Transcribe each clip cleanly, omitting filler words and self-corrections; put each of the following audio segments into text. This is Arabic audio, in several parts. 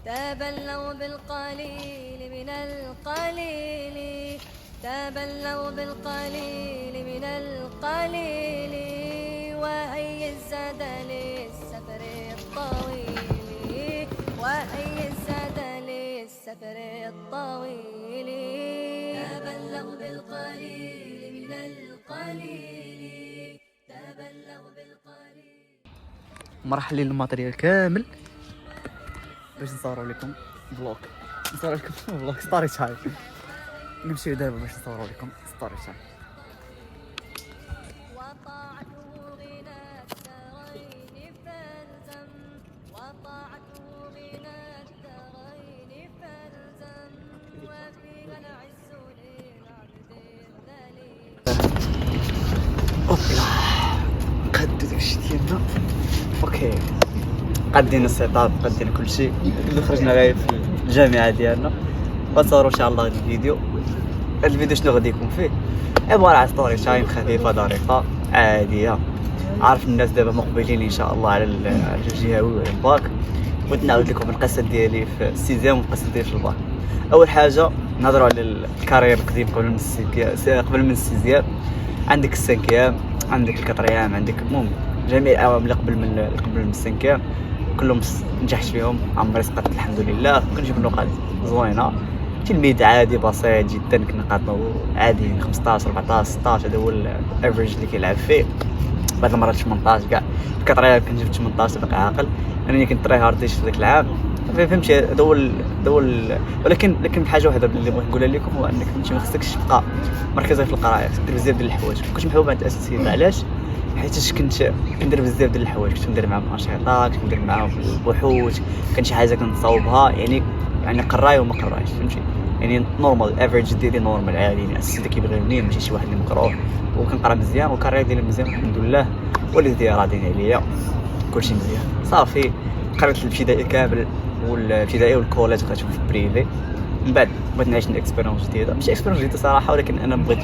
تبلوا بالقليل من القليل، تبلوا بالقليل من القليل، وهي الزاد للسفر الطويل، وهي الزاد للسفر الطويل. تبلوا بالقليل من القليل، تبلوا بالقليل. مرحلين الماتريال كامل باش نصوروا لكم فلوق، نصوروا لكم فلوق ستوري تايم. نمشيو دابا باش نصوروا لكم ستوري تايم. وطاعته غنى الدارين فالزم، وطاعته غنى الدارين فالزم، وفيها العز للعبد الذليل. اوبلا قدو داكشي ديالنا. اوكي قدينا السيت اب، قدينا كلشي، خرجنا غايب في الجامعه ديالنا. غنصوروا ان شاء الله هذا الفيديو. هذا الفيديو شنو غادي يكون فيه؟ عباره عن ستوري تايم خفيفه ظريفه عاديه. عارف الناس دابا مقبلين ان شاء الله على الجهوي وعلى الباك. بغيت نعاود لكم القصه ديالي في السيزيام والقصه ديالي في الباك. اول حاجه نهضروا على الكارير القديم قبل من السيزيام. عندك السانكيام، عندك الكاتريام، عندك المهم جميع الاعوام اللي قبل من السانكيام كلهم نجحت فيهم، عمري سقطت الحمد لله. كنجيب نقاط زوينه، تلميذ عادي بسيط جدا، كنا نقاطو عادي 15 14 16. هذا هو الافريج اللي كيلعب فيه. بعض المرات 18 كاع. الكاتريام كنجيب 18 باقي عاقل، لانني كنت تري هارديش في ذاك العام. فهمتي هذا هو ولكن حاجه واحده اللي بغيت نقولها لكم هو انك ما خصكش تبقى مركزه في القرايه، دير بزاف ديال الحوايج. كنت محبوب عند الاساتذه، علاش؟ حيت كنت كندير بزاف ديال الحوايج، كنت ندير معاهم انشطه، كنت ندير معاهم البحوث، كان شي حاجه كنصاوبها يعني قرايه وما قرايش، فهمتي؟ يعني نورمال افريج ديالي نورمال عادي، يعني الاساتذه كيبغيوني، ماشي شي واحد اللي مكروه، وكنقرا مزيان والكارير ديالي مزيان الحمد لله. والدي راضيين عليا، كلشي مزيان صافي. قريت الابتدائي كامل والابتدائي والكوليج خديتهم في البريفي. من بعد بغيت نعيش اكسبيريونس جديده، ماشي اكسبيريونس جديده صراحه، ولكن انا بغيت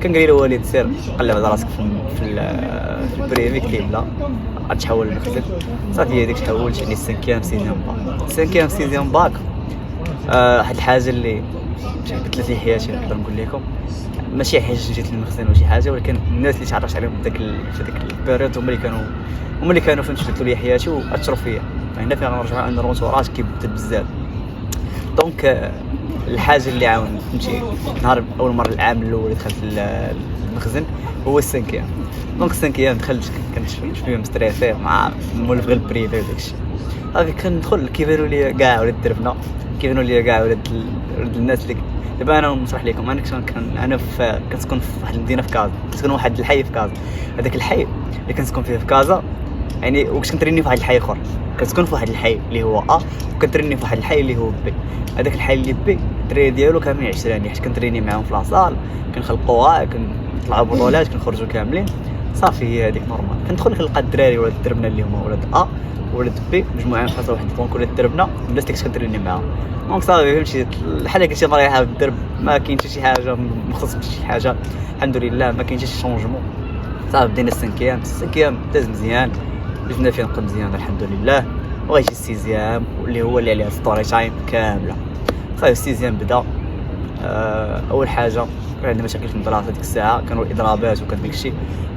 كنقول لي الوالد سير قلب على راسك في البريفي كتيب لا غتحول للمخزن. صافي هذيك تحولت، يعني السانكيام سيزيام باك. واحد الحاجه اللي بدلت لي حياتي نقدر نقول لكم، ماشي حاجه جيت للمخزن ولا شي حاجه، ولكن الناس اللي تعرفت عليهم في ديك البيريود هما اللي كانوا فهمت بدلوا لي حياتي واثروا فيا. هنا فين غنرجعوا عند الروتورات كيبدل بزاف. دونك الحاجه اللي عاون فهمتي نهار اول مره العام الاول دخلت المخزن هو السانكيام. دونك السانكيام دخلت كنت شويه مستريسي مع مولف غير البريفي وداكشي. صافي كندخل كيبانوا لي كاع ولاد دربنا، كيبانوا لي كاع ولاد الناس اللي دابا انا نشرح لكم. انا كنسكن في واحد المدينه في كازا، كنسكن واحد الحي في كازا. هذاك الحي اللي كنسكن فيه في كازا يعني، وكنت كنتريني في واحد الحي اخر، كنسكن في واحد الحي اللي هو وكنتريني في واحد الحي اللي هو بي. هذاك الحي اللي بي الدراري ديالو كاملين عشراني، حيت كنتريني معاهم في لاصال، كنخلقوها، كنطلعوا بطولات، كنخرجوا كاملين. صافي هي هذيك نورمال. كندخل كنلقى الدراري ولاد دربنا اللي هما ولاد ولاد بي مجموعين في واحد البونك ولاد دربنا الناس اللي كنت كنتريني معاهم. دونك صافي فهمتي بحال قلتي مريحه في الدرب، ما كاين حتى شي حاجه مخصص بشي حاجه الحمد لله، ما كاين حتى شي شونجمون. صافي بدينا السانكيام داز مزيان، بدينا فيه نقد مزيان الحمد لله. وغيجي السيزيام اللي هو اللي عليه ستوري تايم كامله. صافي السيزيام بدا. اول حاجه كان عندنا مشاكل في المدرسه ديك الساعه، كانوا الاضرابات وكان داكشي،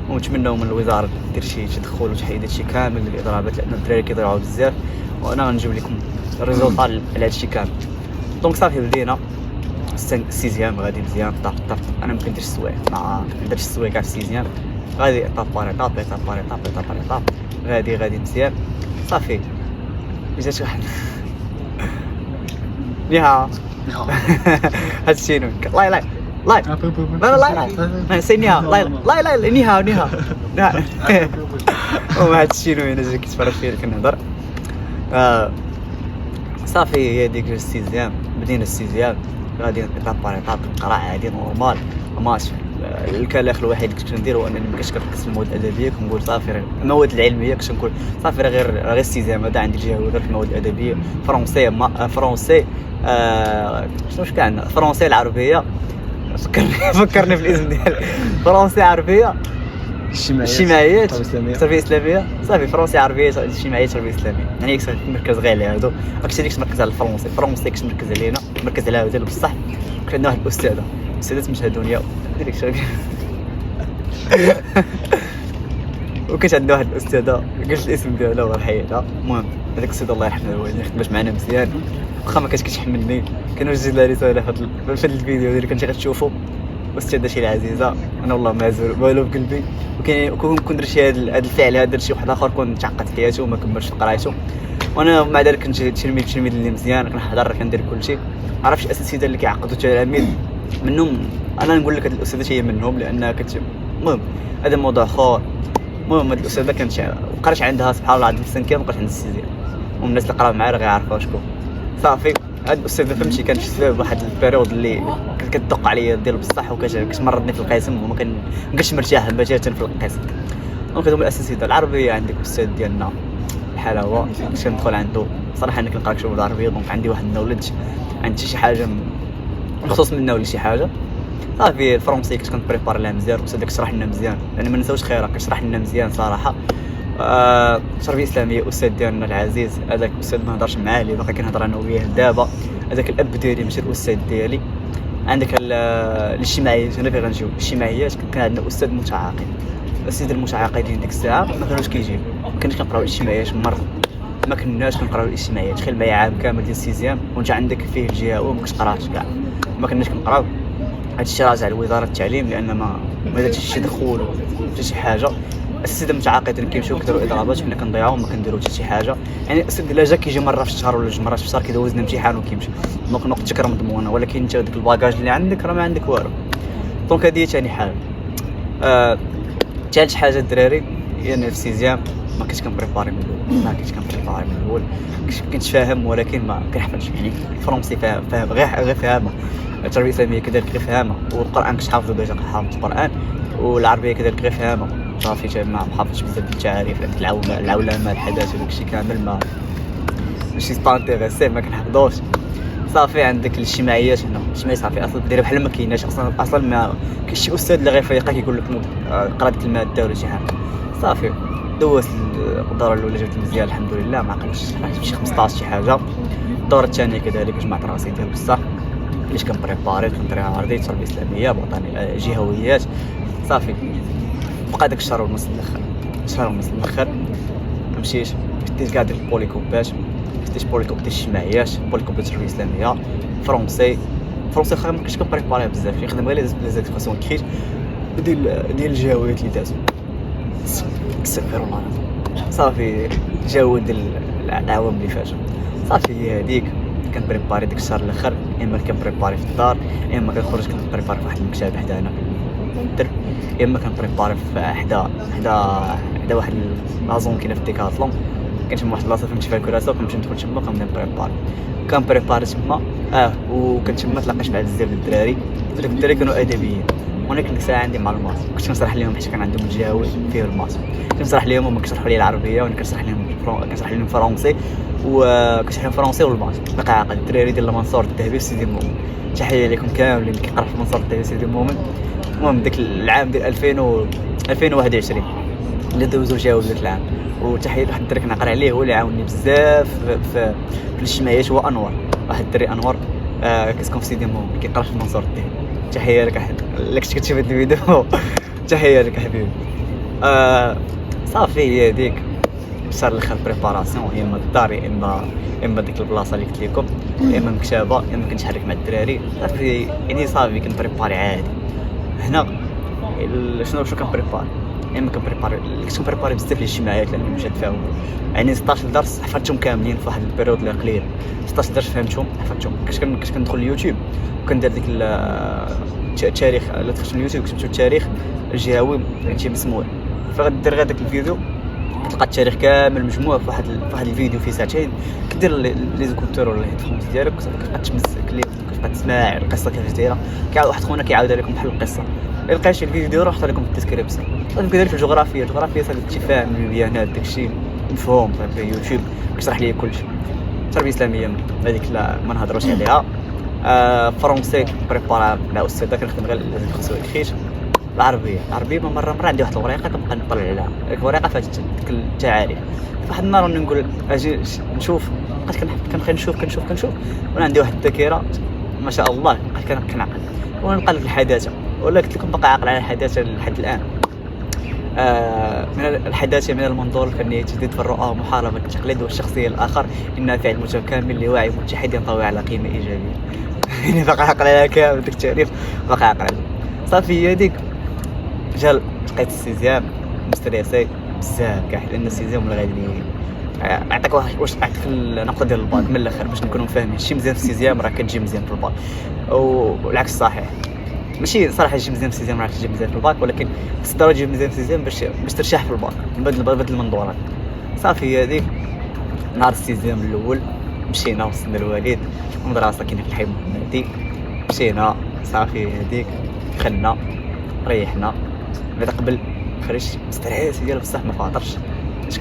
ونتمنوا من الوزاره دير شي تدخل وتحيد هادشي كامل الاضرابات، لان الدراري كيضيعوا بزاف. وانا غنجيب لكم الريزولطا على هادشي كامل. دونك صافي بدينا السيزيام غادي مزيان. طاف انا ما كنديرش السوايع، ما كنديرش السوايع كاع في السيزيام، غادي طاب غادي مزيان. صافي جات واحد نيها هادشي نو لاي لا سينيها لا نيها وهادشي نو انا جاي كيتفرج فيا كنهضر. صافي هي ديك السيزيام، بدينا السيزيام غادي طاب نقرا عادي نورمال ماشي. الكلاخ الوحيد اللي كنت كندير هو انني ما كنتش كنركز في المواد الادبيه، كنقول صافي المواد العلميه كنت نقول صافي غير السيزيام هذا عندي الجهه غير في المواد الادبيه. فرونسي شنو كاع عندنا؟ فرونسي العربيه، فكرني في الاسم ديال فرونسي عربيه الاجتماعيات التربيه الاسلاميه صافي فرنسي عربيه اجتماعيات تربيه اسلاميه يعني يكسر مركز غير على هادو اكثر ديك مركز على الفرنسي كش مركز علينا مركز على هذا بصح كان عندنا واحد الاستاذه اسمها دنيا ديريك شاك وكانت عندنا واحد الاستاذه قلت الاسم ديالها وحيدها المهم هذاك السيد الله يرحمه هو اللي خدمت معنا مزيان واخا ما كانش كيتحملني كنوجد لها رساله في هذا الفيديو اللي كنتي غتشوفوا استاذه شي العزيزه انا والله معزول والو بقلبي وكون درت هذا الفعل هذا شي واحد اخر كون تعقد حياته وما كملش في قرايته وانا مع ذلك كنت تلميذ اللي مزيان كنحضر كندير كلشي عرفتش الاساتذه اللي كيعقدوا التلاميذ منهم انا نقول لك هاد الاستاذه هي منهم لانها كنت المهم هذا موضوع اخر المهم هاد الاستاذه كانت قرات عندها سبحان الله عند السنكيام وقرات عند السيزيام والناس اللي قراو معايا راه غيعرفوا شكون صافي هاد الاستاذه فهمتي كانت سبب واحد البيريود اللي كتدق عليا ديال بصح وكتمرضني في القسم وما كنبقاش مرتاح بجاه في القسم دونك هادو الاساتذه العربيه عندك الاستاذ ديالنا بحال هو باش ندخل عنده صراحه انا كنقرا كتب بالعربيه دونك عندي واحد النولج عندي شي حاجه مخصوص منه ولا شي حاجه صافي الفرنسي كنت كنبريبار لها مزيان الاستاذ كيشرح لنا مزيان لان ما نساوش خيره كيشرح لنا مزيان صراحه التربيه الاسلاميه الاستاذ ديالنا العزيز هذاك الاستاذ ما هضرش معاه اللي باقي كنهضر انا وياه دابا هذاك الاب ديالي ماشي الاستاذ ديالي عندك الاجتماعيات هنا فين غنجيو الاجتماعيات كان عندنا استاذ متعاقد الاساتذه المتعاقدين ديك الساعه ما كانوش كيجيو ما كناش كنقراو الاجتماعيات مره ما كناش كنقراو الاجتماعيات تخيل معايا عام كامل ديال السيزيام وانت عندك فيه الجهه وما كتقراش كاع ما كناش كنقراو هادشي راجع على وزاره التعليم لان ما دارتش شي دخول حتى شي حاجه الاساتذه المتعاقدين كيمشيو كيديروا اضرابات حنا كنضيعوا ما كنديروا حتى شي حاجه يعني الاساتذه الا جا كيجي مره في الشهر ولا جوج مرات في الشهر كيدوز لنا امتحان وكيمشي دونك نقطتك راه مضمونه ولكن انت ديك الباكاج اللي عندك راه ما عندك والو دونك هذه هي ثاني حاجه ثالث حاجه الدراري هي يعني في السيزيام ما كنتش كنبريباري من الاول كنت فاهم ولكن ما كنحفظش يعني الفرنسي فاهم غير فاهمه التربيه الاسلاميه كذلك غير فاهمه والقران كنت حافظه ديجا حافظ القران والعربيه كذلك غير فاهمه صافي ما حافظش بزاف التعاريف العولمه الحداثه وداكشي كامل ما ماشي سبانتيغيسي ما كنحفظوش صافي عندك الاجتماعيات هنا الاجتماعيات صافي اصلا دايره بحال ما كايناش اصلا ما كاين شي استاذ اللي غيفيقك يقول لك قرا ديك الماده ولا شي حاجه صافي دوزت الدوره الاولى جات مزيان الحمد لله ما عقلتش شي 15 شي حاجه الدوره الثانيه كذلك جمعت راسي ديال بصح علاش كنبريباري كنديرها عرضيه التربيه الاسلاميه وطني جهويات صافي بقى داك الشهر ونص الاخر مشيت بديت كاع ديك البوليكوبات بديت بوليكوب ديال الاجتماعيات بوليكوب ديال التربيه الاسلاميه فرونسي خا ما كنتش كنبريباري بزاف كنخدم غير لي زيكسبرسيون كريت ديال الجهويات اللي دازو استغفر الله صافي جاو ديال العوام اللي فاتوا صافي هي هذيك كنبريباري ديك الشهر الاخر اما كنبريباري في الدار اما كنخرج كنبريباري في واحد المكتب حدانا الدرب اما كنبريباري في حدا واحد لازون كاينه في ديكاطلون كاين تما واحد البلاصه فهمت فيها الكراسه وكنمشي ندخل تما كنبريباري تما وكنت تما تلاقيت مع بزاف د الدراري كانوا ادبيين وانا كنت ساعه عندي معلومات كنت كنشرح لهم حيت كان عندهم الجهوي فيه الماس كنشرح لهم هما كيشرحوا لي العربيه وانا كنشرح لهم الفرنسي وكنشرح لهم الفرنسي والماس بقى عاقل الدراري ديال المنصور الذهبي سيدي المؤمن تحيه لكم كاملين اللي كيقرا في المنصور الذهبي سيدي المؤمن المهم داك العام ديال 2021 اللي دوزو الجهوي داك العام وتحيه لواحد الدري كنعقل عليه هو اللي عاونني بزاف في الاجتماعيات هو انور واحد الدري انور كيسكن في سيدي المؤمن كيقرا في المنصور الذهبي تحيه لك اللي كنت كتشوف هاد الفيديو تحيه لك حبيبي صافي هي هذيك الشهر الاخر بريباراسيون يا اما الدار يا اما ديك البلاصه اللي قلت لكم يا اما مكتبه يا اما كنتحرك مع الدراري صافي يعني صافي كنبريباري عادي هنا شنو كنبريباري يا اما كنت كنبريباري بزاف الاجتماعيات لاني مشات فيهم يعني 16 درس حفظتهم كاملين في واحد البيريود اللي قليل 16 درس فهمتهم حفظتهم كنت كندخل اليوتيوب وكندير ديك التاريخ اللي دخلت اليوتيوب كتبت التاريخ الجهوي هادشي مسموع فغدير غير داك الفيديو تلقى التاريخ كامل مجموع في واحد الفيديو فيه ساعتين كدير لي زكوتور ولا الهيدفونز ديالك كتبقى تمسك ليه كتبقى تسمع القصه كيفاش دايره واحد خونا كيعاود لكم بحال القصه لقيت شي الفيديو راه حط لكم في الديسكريبسيون صافي كذلك في الجغرافيا صافي التفاهم البيانات داكشي مفهوم في يوتيوب كيشرح لي كلشي التربيه الاسلاميه هذيك لا ما نهضروش عليها فرونسي بريبارا مع استاذه كنخدم غير الخصوصي الخيش العربيه مره عندي واحد الورقه كنبقى نطلع عليها، ديك الورقه فيها ديك التعاريف. واحد النهار راني نقول اجي نشوف، بقيت كنبقى نشوف وانا عندي واحد الذاكره ما شاء الله، بقيت كنعقل ونقلب الحداثه، ولا قلت لكم بقى عاقل على الحداثه لحد الان. من الحداثه من المنظور الفني، تجديد في الرؤى، محاربه التقليد والشخصيه الاخر، انها فعل متكامل لوعي متحد ينطوي على قيمه ايجابيه. يعني باقي عاقل عليها كامل ديك التعريف، باقي عاقل عليها صافي. هي ديك جا لقيت السيزيام مستريسي بزاف كاع، لان السيزيام ولا غادي نعطيك واش نعطيك النقطه ديال الباك من الاخر باش نكونوا فاهمين. شي مزيان في السيزيام راه كتجي مزيان في الباك، والعكس صحيح. ماشي صراحه تجي مزيان في السيزيام راه تجي مزيان في الباك، ولكن خصك تجي مزيان في السيزيام باش ترتاح في الباك. بدل المنظورات صافي. هذيك نهار السيزيام الاول مشينا وصلنا الوالد المدرسه كاينه في الحي محمدي، مشينا صافي. هذيك دخلنا ريحنا، بعد قبل خرجت مستريس ديال بصح ما فاطرش، باش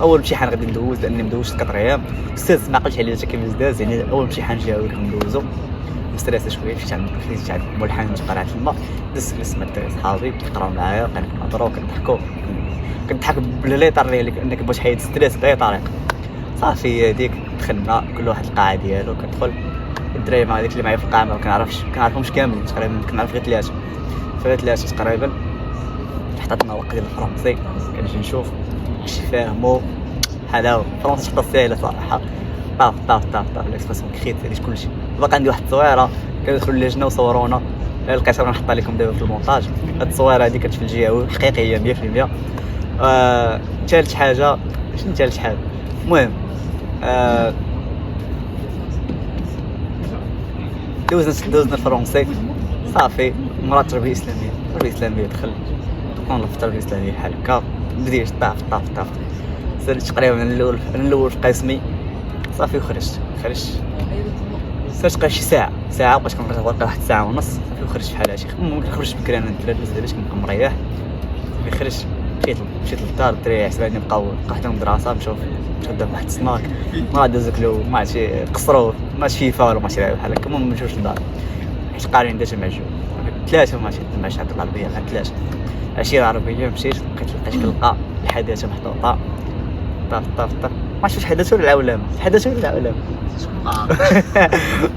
اول امتحان غادي ندوز لاني مدوزت 4 ايام. الاستاذ ما عقلش عليا حتى كيفاش داز، يعني اول امتحان جاوي كندوزو مستريس شويه. مشيت عند مول الحانوت قرعت الماء، دزت الاسم الدراري صحابي كيقراو معايا، كنهضروا كنضحك بلا لي طريق لانك باش حيد ستريس باي طريق. صافي هذيك دخلنا كل واحد القاعه ديالو، كندخل الدراري مع ديك اللي معايا في القاعه ما كنعرفهمش كاملين تقريبا، كنعرف غير ثلاثه تقريبا. حطيتنا ورقه ديال الفرنسي كنجي نشوف واش فاهمو حلاوه. الفرنسي حتى ساهله صراحه، طاف ليكسبرسيون كريت هادي كلشي. باقي عندي واحد التصويره كندخلوا اللجنه وصورونا، لقيتها غنحطها لكم دابا في المونتاج. هاد التصويره هادي كانت في الجهوي حقيقيه 100%. ثالث حاجه شنو ثالث حاجه المهم دوزنا الفرنسي صافي. مرة تربيه اسلاميه دخل كون التربيه الاسلاميه بحال هكا بديت طاف سالت تقريبا الاول في قسمي صافي. وخرجت سالت شي ساعه بقيت كنقرا واحد ساعه ونص صافي. وخرجت بحال هادشي، ممكن نخرج بكري انا الدراري باش كنبقى مريح. خرجت مشيت للدار، الدراري حسباني بقاو حتى المدرسه مشاو قدام واحد السناك ما دوزكلو ما عرفتش قصروا ماشي فيفا ولا ماشي بحال هكا. المهم مشاوش للدار حيت قارين ديجا معجون ثلاثه ماشي عند العربيه مع ثلاثه عشيره عربيه. مشيت لقيت كنلقى الحداثه محطوطه طاف ما شفتش الحداثه ولا العولمه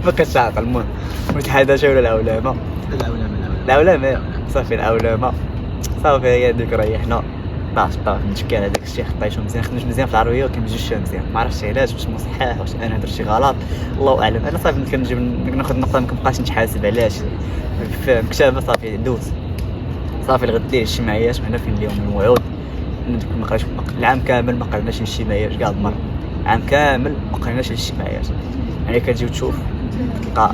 ما كنتش عاقل. المهم الحداثه ولا العولمه صافي. العولمه صافي هي ديك ريحنا طاف نتشكى على داك الشيء، خطيتو مزيان، خدمت مزيان في العربيه وكنمشيش مزيان. ما عرفتش علاش، واش مصحح واش انا درت شي غلط الله اعلم. انا صافي كنجيب ناخذ النقطه ما كنبقاش نتحاسب علاش في مكتبه صافي دوز صافي. الغد ديال الشمعيات حنا فين اليوم الموعود ما قريتش العام كامل، ما قريناش الشمعيات كاع المره، عام كامل ما قريناش الشمعيات. يعني كتجي تشوف تلقى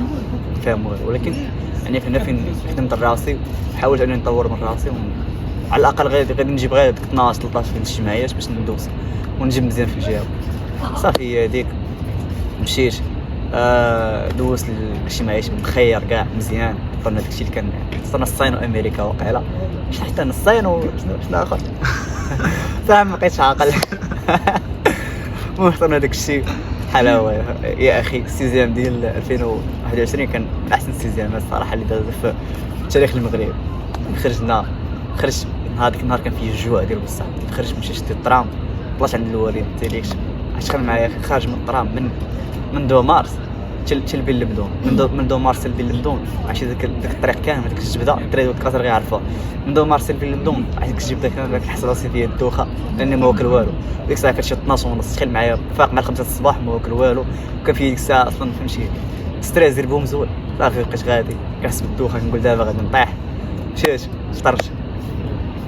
فاهم، ولكن يعني حنا فين خدمت راسي حاولت انني نطور من راسي على الاقل غادي نجيب غير 12 13 في الجمعيات باش ندوز ونجيب مزيان في الجهه صافي. هذيك مشيت دوزت الجمعيات مخير كاع مزيان. قلنا داكشي اللي كان وصلنا الصين وامريكا وقيله مش حتى الصين وشنو اخر صراحه ما بقيتش عاقل. وصلنا داكشي حلاوه يا اخي. السيزيام ديال 2021 كان احسن سيزيامات الصراحه اللي دازت في تاريخ المغرب. خرجت هذيك النهار كان فيه الجوع ديال بصح. خرجت مشيت شديت الطرام طلعت عند الوالد تيليكش عشت كان معايا خارج من الطرام من دو مارس حتى لبين لبدون، من دو مارس لبين لبدون عرفتي داك الطريق كامل ديك الجبده الدراري والكاسر غيعرفوها. من دو مارس لبين لبدون عرفتي ديك الجبده كامل كنحس راسي فيها الدوخه لاني ما واكل والو. ديك الساعه كانت شي 12 ونص تخيل معايا فاق مع 5 الصباح ما واكل والو. وكان فيه ديك الساعه اصلا فهمتي ستريس ديال بوم زول صافي. بقيت غادي كنحس بالدوخه كنقول دابا غادي نطيح. مشيت فطرت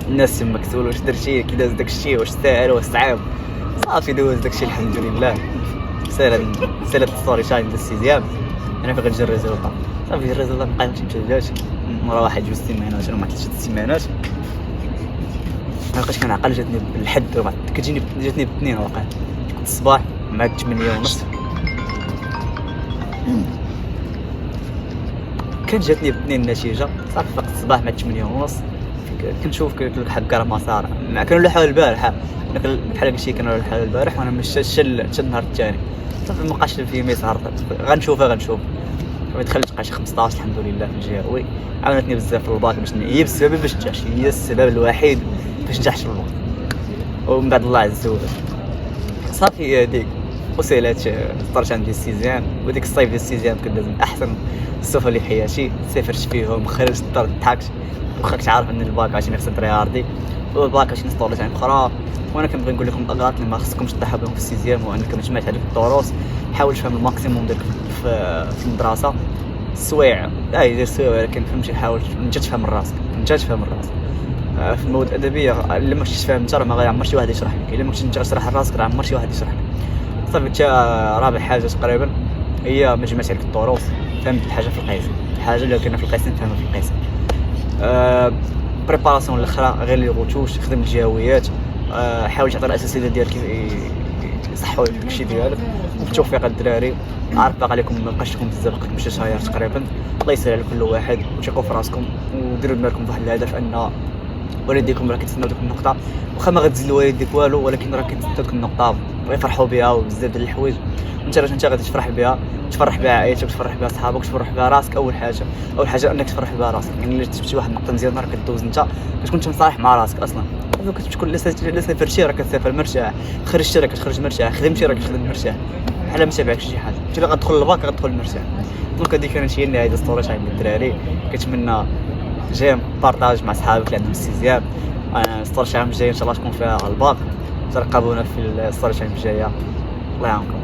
الناس تما كتقول واش درتي كي داز داكشي واش ساهل واش صعيب صافي. دوز داكشي الحمد لله. سالت الستوري تاعي ديال السيزيام انا فين غنجي الريزولطا صافي. الريزولطا مابقاش متجاش مورا واحد 2 سيمانات ولا مع 3 سيمانات مابقيتش كنعقل. جاتني بالحد جاتني باثنين واقع كنت الصباح مع 8:30 كانت جاتني باثنين النتيجه صافي. فقت الصباح مع 8:30 كنشوف واحد كرماسار كانوا لحوا البارحه بحال هكشي كانوا لحوا البارح وانا مشيت حتى النهار الثاني صافي. مابقاش فيه ميسهر غنشوف ما دخلتش بقى شي 15 الحمد لله في الجهوي. عاونتني بزاف في الباك باش هي السبب باش نجحش، هي السبب الوحيد باش نجحش في الباك. ومن بعد الله عز وجل صافي هي هذيك وسالات اخترت عندي السيزيام. وديك الصيف ديال السيزيام كان لازم احسن الصيف اللي في حياتي، سافرت فيهم خرجت الدار ضحكت واخا كنت عارف ان الباك عشان خصني ترياردي والباك عشان نسطولات عن اخرى. وانا كنبغي نقول لكم الاغلاط اللي ما خصكمش تضحوا بهم في السيزيام، هو انك تجمع هذيك الدروس، حاول تفهم الماكسيموم ديالك في المدرسه. السوايع دير السوايع ولكن فهمتي حاول انت تفهم راسك، في المواد الادبيه الا ما كنتيش فاهم انت راه ما غيعمر شي واحد يشرح لك، الا ما كنتش انت تشرح لراسك راه عمر شي واحد يشرح لك. صافي حتى رابع حاجه تقريبا هي ما جمعتش عليك الدروس، فهمت الحاجه في القيس، الحاجه اللي كاينه في القيس نفهمها في القيس. بريباراسيون الاخرى غير لي غوتوش، خدم الجهويات، حاول تعطي الاساسيات ديالك يصحوا لك داكشي ديالك. وبالتوفيق الدراري، عارف باقي عليكم ما بقاش لكم بزاف، بقيتكم شي شهر تقريبا. الله يسهل على كل واحد، وثقوا في راسكم وديروا دماغكم بواحد الهدف ان والديكم راه كيتسناو ديك النقطه، واخا ما غتزيد لوالديك والو ولكن راه كيتسناو ديك النقطه ويفرحوا بها وبزاف ديال الحوايج. انت غادي تفرح بها، تفرح بها عائلتك، تفرح بها صحابك، تفرح بها راسك. اول حاجه انك تفرح بها راسك. يعني الا جبتي واحد النقطه مزيانه راه كدوز انت كتكون مصالح مع راسك اصلا. كتكون لا سافرتي راه كتسافر مرتاح، خرجتي راه كتخرج مرتاح، خدمتي راه كتخدم مرتاح، بحال ما تابعكش شي حاجه. انت الا غتدخل الباك غتدخل مرتاح. دونك هذيك كانت هي النهايه ديال ستوري تايم الدراري. كنتمنى جيم بارطاج مع صحابك اللي عندهم السيزيام. ستوري تايم الجايه ان شاء الله تكون فيها الباك. ترقبونا في الستوري تايم الجايه. الله يعاونكم.